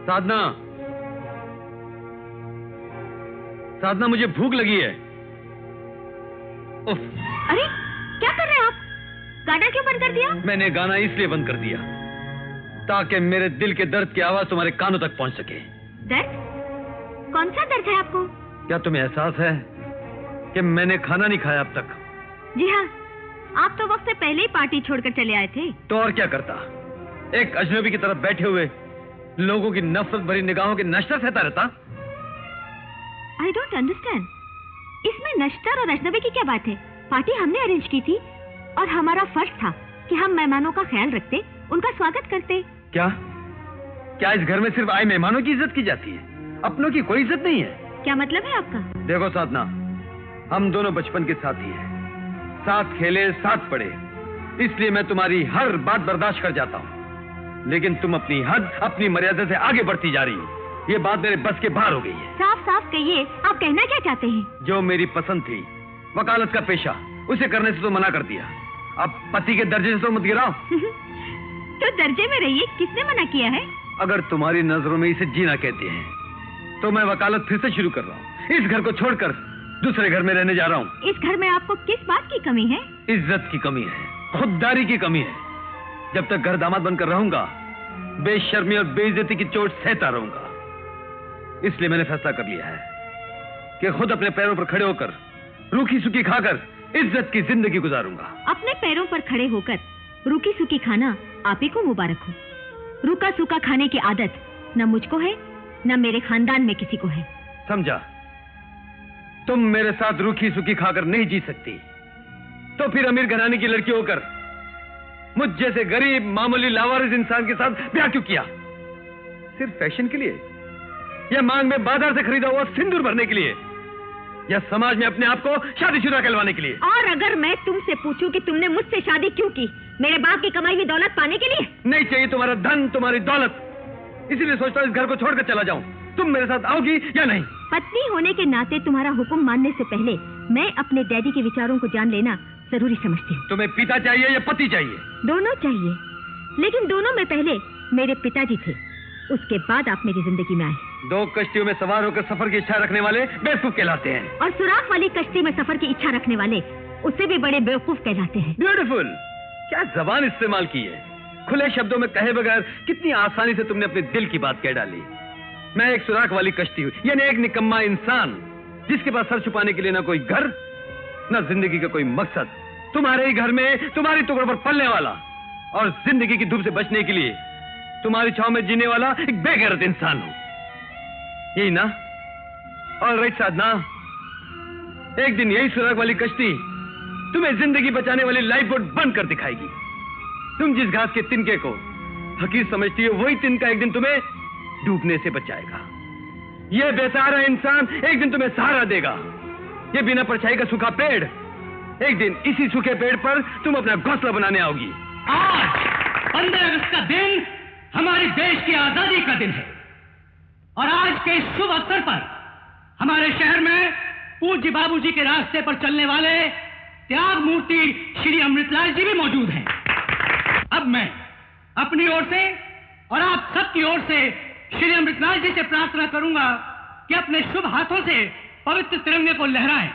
साधना, साधना मुझे भूख लगी है। उफ। अरे क्या कर रहे हैं आप? गाना क्यों बंद कर दिया? मैंने गाना इसलिए बंद कर दिया ताकि मेरे दिल के दर्द की आवाज तुम्हारे कानों तक पहुंच सके। दर्द? कौन सा दर्द है आपको? क्या तुम्हें एहसास है कि मैंने खाना नहीं खाया अब तक? जी हाँ, आप तो वक्त से पहले ही पार्टी छोड़कर चले आए थे। तो और क्या करता? एक अजनबी की तरफ बैठे हुए लोगों की नफरत भरी निगाहों के नश्तर सहता रहता। I don't understand. इसमें नश्तर और अजनबी की क्या बात है? पार्टी हमने अरेंज की थी और हमारा फर्ज था कि हम मेहमानों का ख्याल रखते, उनका स्वागत करते। क्या क्या इस घर में सिर्फ आए मेहमानों की इज्जत की जाती है, अपनों की कोई इज्जत नहीं है? क्या मतलब है आपका? देखो साधना, हम दोनों बचपन के साथी हैं, साथ खेले साथ पढ़े, इसलिए मैं तुम्हारी हर बात बर्दाश्त कर जाता हूँ। लेकिन तुम अपनी हद, अपनी मर्यादा से आगे बढ़ती जा रही हो। ये बात मेरे बस के बाहर हो गई है। साफ साफ कहिए, आप कहना क्या चाहते हैं? जो मेरी पसंद थी, वकालत का पेशा, उसे करने से तो मना कर दिया। अब पति के दर्जे से तो मत गिराओ। तो दर्जे में रहिए, किसने मना किया है? अगर तुम्हारी नजरों में इसे जीना कहते हैं तो मैं वकालत फिर से शुरू कर रहा हूँ। इस घर को छोड़कर दूसरे घर में रहने जा रहा हूँ। इस घर में आपको किस बात की कमी है? इज्जत की कमी है, खुददारी की कमी है। जब तक घर दामाद बनकर रहूंगा, बेशर्मी और बेइज्जती की चोट सहता रहूंगा। इसलिए मैंने फैसला कर लिया है कि खुद अपने पैरों पर खड़े होकर, रूखी सूखी खाकर इज्जत की जिंदगी गुजारूंगा। अपने पैरों पर खड़े होकर रूखी सूखी खाना आप ही को मुबारक हो। रूखा सूखा खाने की आदत न मुझको है, न मेरे खानदान में किसी को है। समझा? तुम मेरे साथ रूखी सूखी खाकर नहीं जी सकती, तो फिर अमीर घराने की लड़की होकर मुझ जैसे गरीब मामूली लावारिस इंसान के साथ ब्याह क्यों किया? सिर्फ फैशन के लिए, या मांग में बाजार से खरीदा हुआ सिंदूर भरने के लिए, या समाज में अपने आप को शादीशुदा कहलवाने के लिए? और अगर मैं तुमसे पूछूं कि तुमने मुझसे शादी क्यों की, मेरे बाप की कमाई हुई दौलत पाने के लिए? नहीं चाहिए तुम्हारा धन, तुम्हारी दौलत। इसीलिए सोचता हूं इस घर को छोड़कर चला जाऊं। तुम मेरे साथ आओगी या नहीं? पत्नी होने के नाते तुम्हारा हुक्म मानने से पहले मैं अपने डैडी के विचारों को जान लेना जरूरी समझती हूँ। तुम्हें पिता चाहिए या पति चाहिए? दोनों चाहिए, लेकिन दोनों में पहले मेरे पिताजी थे, उसके बाद आप मेरी जिंदगी में आए। दो कश्तियों में सवार होकर सफर की इच्छा रखने वाले बेवकूफ कहलाते हैं, और सुराख वाली कश्ती में सफर की इच्छा रखने वाले उससे भी बड़े बेवकूफ कहलाते हैं। ब्यूटीफुल! क्या जबान इस्तेमाल की है! खुले शब्दों में कहे बगैर कितनी आसानी से तुमने अपने दिल की बात कह डाली। मैं एक सुराख वाली कश्ती हूँ, यानी एक निकम्मा इंसान जिसके पास सर छुपाने के लिए ना कोई घर, ना जिंदगी का कोई मकसद। तुम्हारे ही घर में तुम्हारी टुकड़ों पर पलने वाला और जिंदगी की धूप से बचने के लिए तुम्हारी छांव में जीने वाला एक बेगैरत इंसान हूं, यही ना? ऑलराइट साधना, एक दिन यही सुराग वाली कश्ती तुम्हें जिंदगी बचाने वाली लाइफ बोट बन कर दिखाएगी। तुम जिस घास के तिनके को हकीर समझती हो, वही तिनका एक दिन तुम्हें डूबने से बचाएगा। यह बेसहारा इंसान एक दिन तुम्हें सहारा देगा। यह बिना परछाई का सूखा पेड़, एक दिन इसी सूखे पेड़ पर तुम अपना घोंसला बनाने आओगी। आज 15 अगस्त का दिन हमारे देश की आजादी का दिन है, और आज के इस शुभ अवसर पर हमारे शहर में पूज्य बाबूजी के रास्ते पर चलने वाले त्याग मूर्ति श्री अमृतलाल जी भी मौजूद हैं। अब मैं अपनी ओर से और आप सबकी ओर से श्री अमृतलाल जी से प्रार्थना करूंगा कि अपने शुभ हाथों से पवित्र तिरंगे को लहराएं।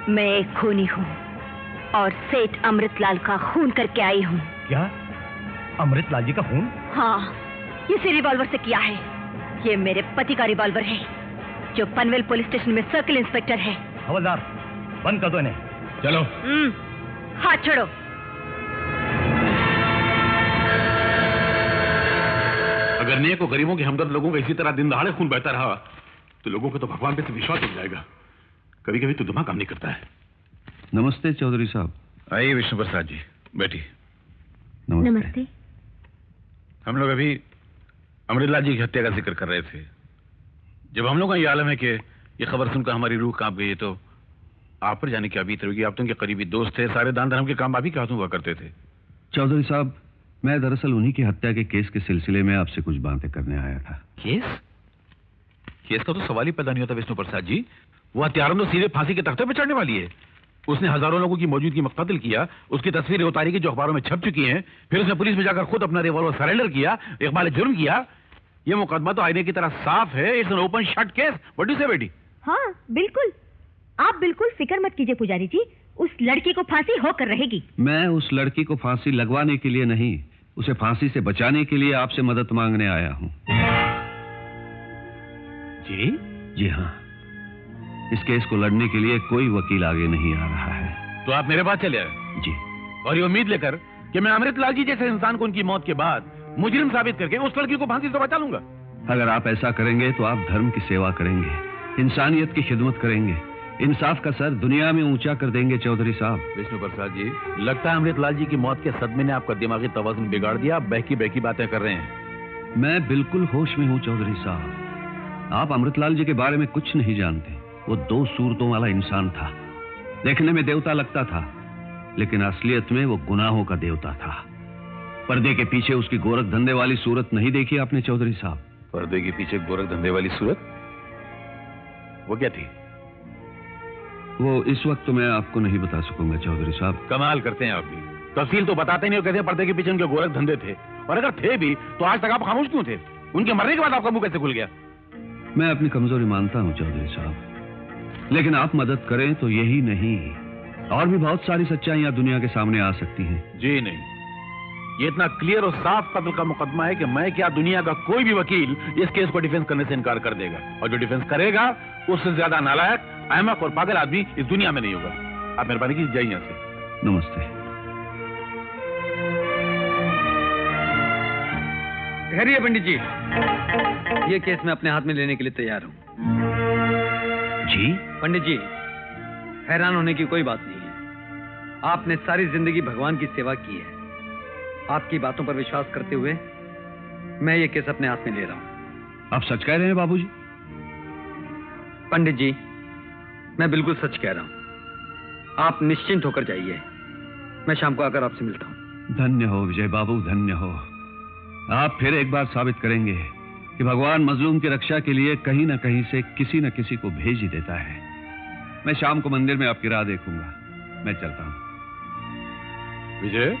मैं एक खूनी हूँ और सेठ अमृतलाल का खून करके आई हूँ। क्या? अमृतलाल जी का खून? हाँ, इसी रिवॉल्वर से किया है। ये मेरे पति का रिवॉल्वर है, जो पनवेल पुलिस स्टेशन में सर्किल इंस्पेक्टर है। हवलदार, बंद कर दो इन्हें। चलो। हाथ छोड़ो। अगर नेक और गरीबों के हमदर्द लोगों का इसी तरह दिन दहाड़े खून बहता रहा तो लोगों को तो भगवान पे से विश्वास उठ जाएगा। कभी कभी तो दिमाग काम नहीं करता है। नमस्ते चौधरी साहब। आइए विष्णु प्रसाद जी, बैठिए। नमस्ते। हम लोग अभी अमृतलाल जी की हत्या का जिक्र कर रहे थे। जब हम लोग का ये आलम है कि ये खबर सुनकर हमारी रूह कांप गई, तो आप पर जाने की अभी होगी। आप तो उनके करीबी दोस्त थे, सारे दान धर्म के काम आप ही के हाथों हुआ करते थे। चौधरी साहब, मैं दरअसल उन्हीं की हत्या के केस के सिलसिले में आपसे कुछ बातें करने आया था। केस? केस का तो सवाल ही पैदा नहीं होता विष्णु प्रसाद जी। वो हत्यारों तो सीधे फांसी के तख्ते पर चढ़ने वाली है। उसने हजारों लोगों की मौजूदगी में कत्ल किया, उसकी तस्वीरें उतारी की जो अखबारों में छप चुकी हैं, फिर उसने पुलिस में जाकर खुद अपना रिवॉल्वर सरेंडर किया, इकबाल जुर्म किया। ये मुकदमा तो आईने की तरह साफ है। It's an open shut case. What do you से बेटी? हाँ बिल्कुल, आप बिल्कुल फिक्र मत कीजिए पुजारी जी, उस लड़की को फांसी होकर रहेगी। मैं उस लड़की को फांसी लगवाने के लिए नहीं, उसे फांसी से बचाने के लिए आपसे मदद मांगने आया हूँ। जी? जी हाँ, इस केस को लड़ने के लिए कोई वकील आगे नहीं आ रहा है। तो आप मेरे पास चले आए? जी। और ये उम्मीद लेकर कि मैं अमृतलाल जी जैसे इंसान को उनकी मौत के बाद मुजरिम साबित करके उस लड़की को फांसी से बचा लूंगा। अगर आप ऐसा करेंगे तो आप धर्म की सेवा करेंगे, इंसानियत की खिदमत करेंगे, इंसाफ का सर दुनिया में ऊंचा कर देंगे चौधरी साहब। विष्णु प्रसाद जी, लगता है अमृतलाल जी की मौत के सदमे ने आपका दिमागी तवाज़ुन बिगाड़ दिया। आप बहकी बहकी बातें कर रहे हैं। मैं बिल्कुल होश में हूँ चौधरी साहब। आप अमृतलाल जी के बारे में कुछ नहीं जानते। वो 2 सूरतों वाला इंसान था। देखने में देवता लगता था, लेकिन असलियत में वो गुनाहों का देवता था। पर्दे के पीछे उसकी गोरख धंधे वाली सूरत नहीं देखी आपने चौधरी साहब? पर्दे के पीछे गोरख धंधे वाली सूरत? वो क्या थी? वो इस वक्त तो मैं आपको नहीं बता सकूंगा चौधरी साहब। कमाल करते हैं आप भी, तफसील तो बताते नहीं हो। कहते पर्दे के पीछे उनके गोरख धंधे थे, और अगर थे भी तो आज तक आप खामोश क्यों थे? उनके मरने के बाद आपका मुंह कैसे खुल गया? मैं अपनी कमजोरी मानता हूँ चौधरी साहब, लेकिन आप मदद करें तो यही नहीं, और भी बहुत सारी सच्चाइयां दुनिया के सामने आ सकती हैं। जी नहीं, ये इतना क्लियर और साफ कत्ल का मुकदमा है कि मैं क्या दुनिया का कोई भी वकील इस केस को डिफेंस करने से इनकार कर देगा, और जो डिफेंस करेगा उससे ज्यादा नालायक, अहमक और पागल आदमी इस दुनिया में नहीं होगा। आप मेहरबानी कीजिए, जाइए यहाँ से। नमस्ते। ठहरिए पंडित जी, ये केस मैं अपने हाथ में लेने के लिए तैयार हूँ। जी? पंडित जी, हैरान होने की कोई बात नहीं है। आपने सारी जिंदगी भगवान की सेवा की है। आपकी बातों पर विश्वास करते हुए मैं ये केस अपने हाथ में ले रहा हूँ। आप सच कह रहे हैं बाबूजी? पंडित जी, मैं बिल्कुल सच कह रहा हूँ। आप निश्चिंत होकर जाइए, मैं शाम को आकर आपसे मिलता हूँ। धन्य हो विजय बाबू, धन्य हो। आप फिर एक बार साबित करेंगे कि भगवान मजलूम की रक्षा के लिए कहीं न कहीं से किसी न किसी को भेज ही देता है। मैं शाम को मंदिर में आपकी राह देखूंगा। मैं चलता हूँ। विजय,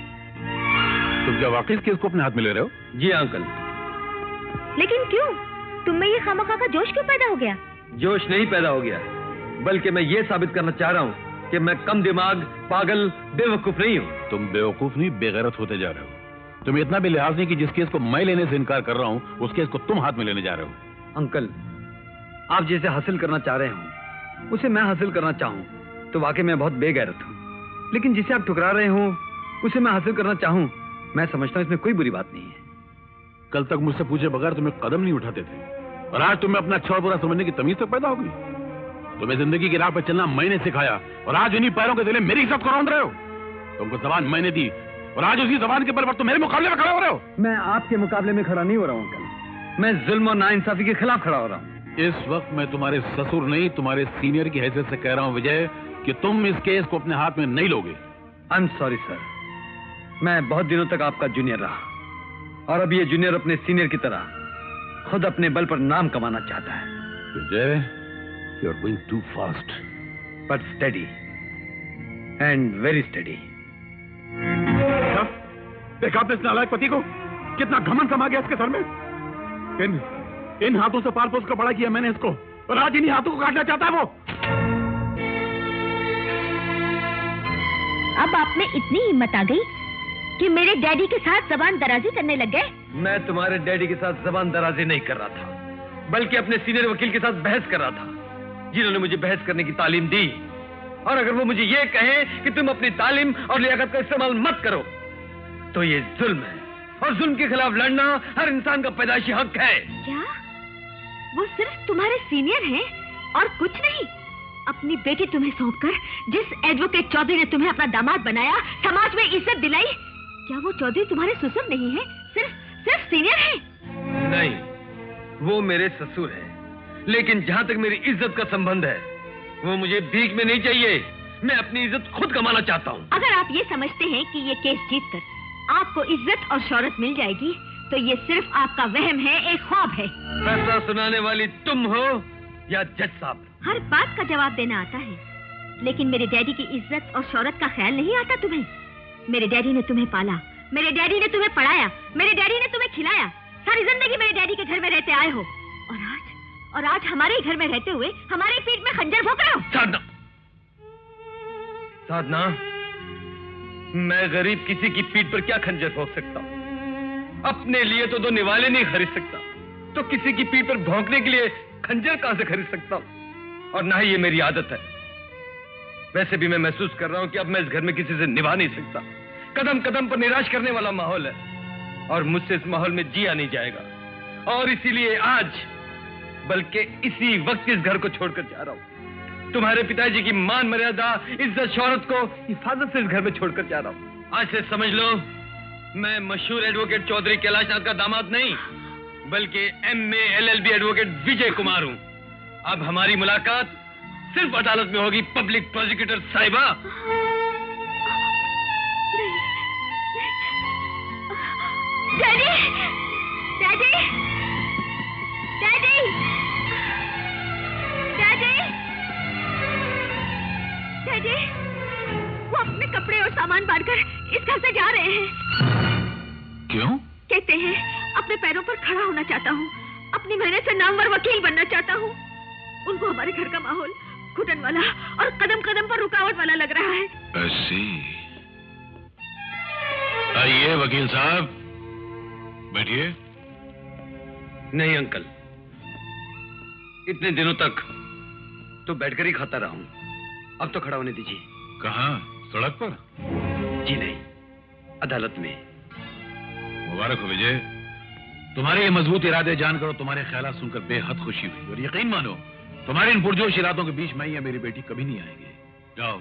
तुम क्या वाकई इस केस को अपने हाथ में ले रहे हो? जी अंकल। लेकिन क्यों? तुम में ये खामखा का जोश क्यों पैदा हो गया? जोश नहीं पैदा हो गया, बल्कि मैं ये साबित करना चाह रहा हूँ कि मैं कम दिमाग, पागल, बेवकूफ नहीं हूँ। तुम बेवकूफ नहीं, बेगैरत होते जा रहे हो। तुम्हें इतना भी लिहाज नहीं कि जिस केस को मैं लेने से इनकार कर रहा हूँ उस केस को तुम हाथ में लेने जा रहे हो। अंकल, आप जिसे हासिल करना चाह रहे हो उसे मैं हासिल करना चाहूँ तो वाकई मैं बहुत बेगैरत हूँ, लेकिन जिसे आप ठुकरा रहे हो उसे मैं हासिल करना चाहूँ, मैं समझता हूँ इसमें कोई बुरी बात नहीं है। कल तक मुझसे पूछे बगैर तुम्हें कदम नहीं उठाते थे, और आज तुम्हें अपना अच्छा और बुरा समझने की तमीज तक पैदा हो गई। तुम्हें जिंदगी की राह पर चलना मैंने सिखाया, और आज उन्हीं पैरों के तले मेरी इज्जत को रौंद रहे हो। तुमको जबान मैंने दी, और आज उसी जबान के बल पर तुम मेरे मुकाबले में खड़े हो रहे हो। मैं आपके मुकाबले में खड़ा नहीं हो रहा हूँ अंकल, मैं जुल्म और नाइंसाफी के खिलाफ खड़ा हो रहा हूँ। इस वक्त मैं तुम्हारे ससुर नहीं, तुम्हारे सीनियर की हैसियत से कह रहा हूँ विजय, कि तुम इस केस को अपने हाथ में नहीं लोगे। आई एम सॉरी सर, मैं बहुत दिनों तक आपका जूनियर रहा, और अब ये जूनियर अपने सीनियर की तरह खुद अपने बल पर नाम कमाना चाहता है। Vijay, you are going too fast, but study and very study. देखा आपने इस नालायक पति को? कितना घमंड समा गया इसके सर में। इन हाथों से पाल पोस कर बड़ा किया मैंने इसको, और आज इन्हीं हाथों को काटना चाहता है वो। अब आप में इतनी हिम्मत आ गई कि मेरे डैडी के साथ जबान दराजी करने लग गए? मैं तुम्हारे डैडी के साथ जबान दराजी नहीं कर रहा था, बल्कि अपने सीनियर वकील के साथ बहस कर रहा था, जिन्होंने मुझे बहस करने की तालीम दी। और अगर वो मुझे ये कहें कि तुम अपनी तालीम और लियाकत का इस्तेमाल मत करो, तो ये जुल्म है, और जुल्म के खिलाफ लड़ना हर इंसान का पैदाइशी हक है। क्या वो सिर्फ तुम्हारे सीनियर हैं और कुछ नहीं? अपनी बेटी तुम्हें सौंपकर जिस एडवोकेट चौधरी ने तुम्हें अपना दामाद बनाया, समाज में इज्जत दिलाई, क्या वो चौधरी तुम्हारे ससुर नहीं है, सिर्फ सीनियर है? नहीं, वो मेरे ससुर हैं, लेकिन जहां तक मेरी इज्जत का संबंध है, वो मुझे भीख में नहीं चाहिए। मैं अपनी इज्जत खुद कमाना चाहता हूँ। अगर आप ये समझते हैं कि ये केस जीतकर आपको इज्जत और शौहरत मिल जाएगी, तो ये सिर्फ आपका वहम है, एक ख्वाब है। फैसला सुनाने वाली तुम हो या जज साहब? हर बात का जवाब देना आता है, लेकिन मेरे डैडी की इज्जत और शौहरत का ख्याल नहीं आता तुम्हें? मेरे डैडी ने तुम्हें पाला, मेरे डैडी ने तुम्हें पढ़ाया, मेरे डैडी ने तुम्हें खिलाया, सारी जिंदगी मेरे डैडी के घर में रहते आए हो, और आज हमारे ही घर में रहते हुए हमारे पीठ में खंजर भोंक रहे हो। साधना, मैं गरीब किसी की पीठ पर क्या खंजर भोंक सकता हूँ? अपने लिए तो 2 निवाले नहीं खरीद सकता, तो किसी की पीठ पर भौंकने के लिए खंजर कहां से खरीद सकता हूँ? और ना ही ये मेरी आदत है। वैसे भी मैं महसूस कर रहा हूं कि अब मैं इस घर में किसी से निभा नहीं सकता। कदम कदम पर निराश करने वाला माहौल है, और मुझसे इस माहौल में जिया नहीं जाएगा। और इसीलिए आज, बल्कि इसी वक्त इस घर को छोड़कर जा रहा हूं। तुम्हारे पिताजी की मान मर्यादा, इज्जत, शौहरत को हिफाजत से इस घर में छोड़कर जा रहा हूं। आज से समझ लो, मैं मशहूर एडवोकेट चौधरी कैलाशनाथ का दामाद नहीं, बल्कि MA LLB advocate Vijay Kumar हूं। अब हमारी मुलाकात सिर्फ अदालत में होगी, पब्लिक प्रोसिक्यूटर साहिबा। Daddy, daddy, daddy, daddy, daddy, वो अपने कपड़े और सामान बांधकर इस घर से जा रहे हैं। क्यों? कहते हैं अपने पैरों पर खड़ा होना चाहता हूँ, अपनी मेहनत से नामवर वकील बनना चाहता हूँ। उनको हमारे घर का माहौल घुटन वाला और कदम कदम पर रुकावट वाला लग रहा है। ऐसी? आइए वकील साहब, बैठिए। नहीं अंकल, इतने दिनों तक तो बैठकर ही खाता रहा हूं, अब तो खड़ा होने दीजिए। कहाँ? सड़क पर? जी नहीं, अदालत में। मुबारक हो विजय, तुम्हारे ये मजबूत इरादे जानकर और तुम्हारे ख्यालात सुनकर बेहद खुशी हुई, और यकीन मानो तुम्हारे इन पुरजोश इरादों के बीच मैं या मेरी बेटी कभी नहीं आएंगे। जाओ,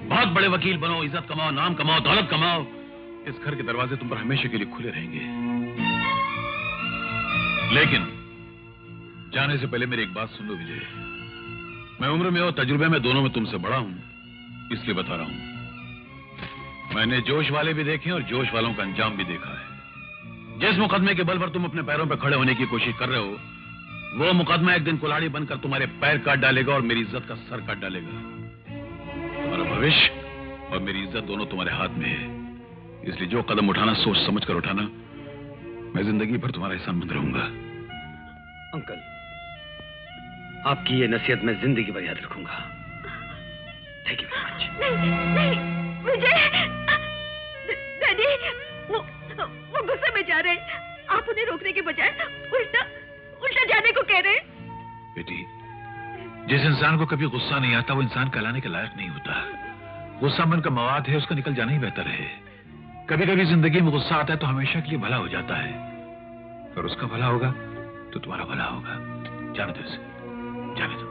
बहुत बड़े वकील बनो, इज्जत कमाओ, नाम कमाओ, दौलत कमाओ। इस घर के दरवाजे तुम पर हमेशा के लिए खुले रहेंगे। लेकिन जाने से पहले मेरी एक बात सुन लो विजय, मैं उम्र में और तजुर्बे में दोनों में तुमसे बड़ा हूं, इसलिए बता रहा हूं। मैंने जोश वाले भी देखे और जोश वालों का अंजाम भी देखा है। जिस मुकदमे के बल पर तुम अपने पैरों पर खड़े होने की कोशिश कर रहे हो, वो मुकदमा एक दिन कुल्हाड़ी बनकर तुम्हारे पैर काट डालेगा और मेरी इज्जत का सर काट डालेगा। तुम्हारा भविष्य और मेरी इज्जत दोनों तुम्हारे हाथ में है, इसलिए जो कदम उठाना सोच समझ कर उठाना। मैं जिंदगी भर तुम्हारा एहसानमंद रहूंगा। अंकल, आपकी ये नसीहत मैं जिंदगी भर याद रखूंगा। Thank you very much. नहीं, विजय, डैडी, वो गुस्से में जा रहे हैं। आप उन्हें रोकने के बजाय उल्टा जाने को कह रहे हैं। बेटी, जिस इंसान को कभी गुस्सा नहीं आता वो इंसान कहलाने के लायक नहीं होता। गुस्सा मन का मवाद है, उसका निकल जाना ही बेहतर है। कभी कभी जिंदगी में गुस्सा आता है तो हमेशा के लिए भला हो जाता है, और उसका भला होगा तो तुम्हारा भला होगा। जाने दो इसे, जाने दो।